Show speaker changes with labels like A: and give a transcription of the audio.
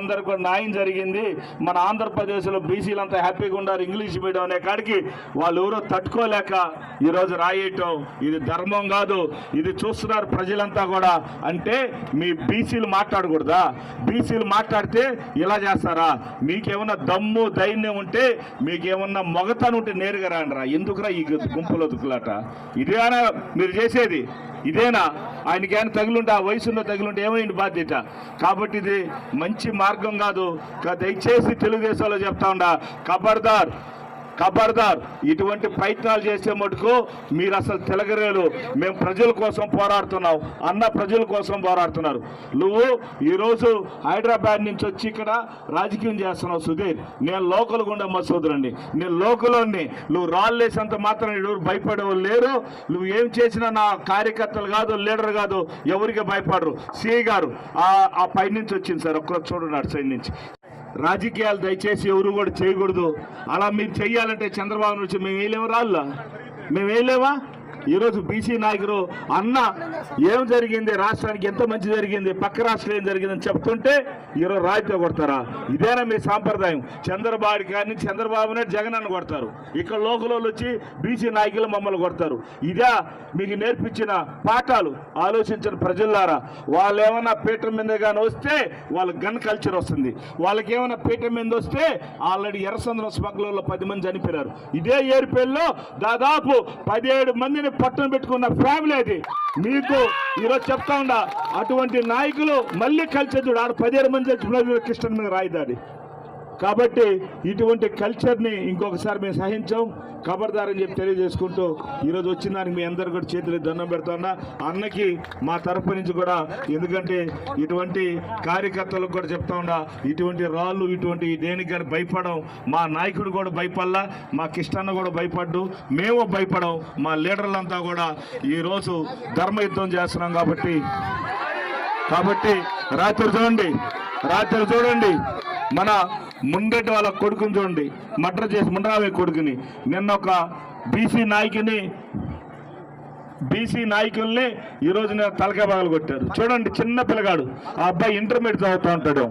A: బీసీలందరికీ కూడా న్యాయం జరిగింది, మన ఆంధ్రప్రదేశ్లో బీసీలంతా హ్యాపీగా ఉన్నారు ఇంగ్లీష్ మీడియం అనే కాడికి వాళ్ళు ఎవరో తట్టుకోలేక ఈరోజు రాయటం ఇది ధర్మం కాదు, ఇది చూస్తున్నారు ప్రజలంతా కూడా. అంటే మీ బీసీలు మాట్లాడకూడదా? బీసీలు మాట్లాడితే ఇలా చేస్తారా? మీకేమన్నా దమ్ము ధైర్యం ఉంటే, మీకేమన్నా మొగతనం ఉంటే నేరుగా రాండిరా, ఎందుకురా ఈ గుంపులో దుక్కులాట? ఇదేనా మీరు చేసేది? ఇదేనా? ఆయనకేమైనా తగులుంటే, ఆ వయసులో తగులుంటే ఏమైంది బాధ్యత? కాబట్టి ఇది మంచి మార్గం కాదు. దయచేసి తెలుగుదేశంలో చెప్తా ఉండా, ఖబర్దార్ ఖబర్దార్, ఇటువంటి ప్రయత్నాలు చేసే మటుకు మీరు అసలు తెలగరేలు. మేము ప్రజల కోసం పోరాడుతున్నాం అన్న, ప్రజల కోసం పోరాడుతున్నారు. నువ్వు ఈరోజు హైదరాబాద్ నుంచి వచ్చి ఇక్కడ రాజకీయం చేస్తున్నావు సుధీర్. నేను లోకల్ గుండా మసూదురండి, నేను లోకల్ని. నువ్వు రాళ్ళు వేసేంత మాత్రం ఎవరు భయపడేవాళ్ళు లేరు. నువ్వు ఏం చేసినా నా కార్యకర్తలు కాదు, లీడర్ కాదు, ఎవరికి భయపడరు. సిఐ గారు ఆ పై నుంచి వచ్చింది సార్, ఒక్కరు చూడండి సైడ్ నుంచి. రాజకీయాలు దయచేసి ఎవరు కూడా చేయకూడదు. అలా మీరు చెయ్యాలంటే చంద్రబాబు నుంచి మేము వేయలేము, రాళ్ళ మేము వేయలేమా? ఈరోజు బీసీ నాయకులు అన్న ఏం జరిగింది, రాష్ట్రానికి ఎంత మంచి జరిగింది, పక్క రాష్ట్రం ఏం జరిగిందని చెప్తుంటే ఈరోజు రాయితో కొడతారా? ఇదేనా మీ సాంప్రదాయం? చంద్రబాబు కానీ చంద్రబాబునే జగన్ అని కొడతారు, ఇక్కడ లోకల్లో వచ్చి బీసీ నాయకులు మమ్మల్ని కొడతారు. ఇదే మీకు నేర్పించిన పాఠాలు? ఆలోచించిన ప్రజలారా, వాళ్ళు ఏమైనా పీఠం మీద కానీ వస్తే వాళ్ళ గన్ కల్చర్ వస్తుంది. వాళ్ళకి ఏమైనా పీఠం మీద వస్తే ఆల్రెడీ ఎర్రసంద్రం స్మగ్లర్లో 10 మంది చనిపోయారు. ఇదే ఏరుపేరులో దాదాపు 17 మందిని పట్టణం పెట్టుకున్న ఫ్యామిలీ అది. మీకు ఈరోజు చెప్తా ఉండా, అటువంటి నాయకులు మళ్ళీ కలిసి చూడు, ఆడ 17 మంది కృష్ణ మీద రాయిదాడి. కాబట్టి ఇటువంటి కల్చర్ని ఇంకొకసారి మేము సహించాం. ఖబర్దారని చెప్పి తెలియజేసుకుంటూ ఈరోజు వచ్చిన దానికి మీ అందరు కూడా చేతులు దండం పెడుతున్నా. అన్నకి మా తరపు నుంచి కూడా, ఎందుకంటే ఇటువంటి కార్యకర్తలకు కూడా చెప్తా ఉన్నా, ఇటువంటి రాళ్ళు ఇటువంటి దేనికి కానీ భయపడం. మా నాయకుడు కూడా భయపడలా, మా కిష్టన్న కూడా భయపడ్డు, మేము భయపడం. మా లీడర్లంతా కూడా ఈరోజు ధర్మయుద్ధం చేస్తున్నాం. కాబట్టి రాత్రి చూడండి మన ముందటి వాళ్ళ కొడుకుని చూడండి, మర్డర్ చేసి ముండరావే కొడుకుని. నిన్న ఒక బీసీ నాయకుల్ని ఈరోజు నేను తలకాయ పగలు కొట్టారు. చూడండి, చిన్న పిల్లగాడు, ఆ అబ్బాయి ఇంటర్మీడియట్ చదువుతూ ఉంటాడు.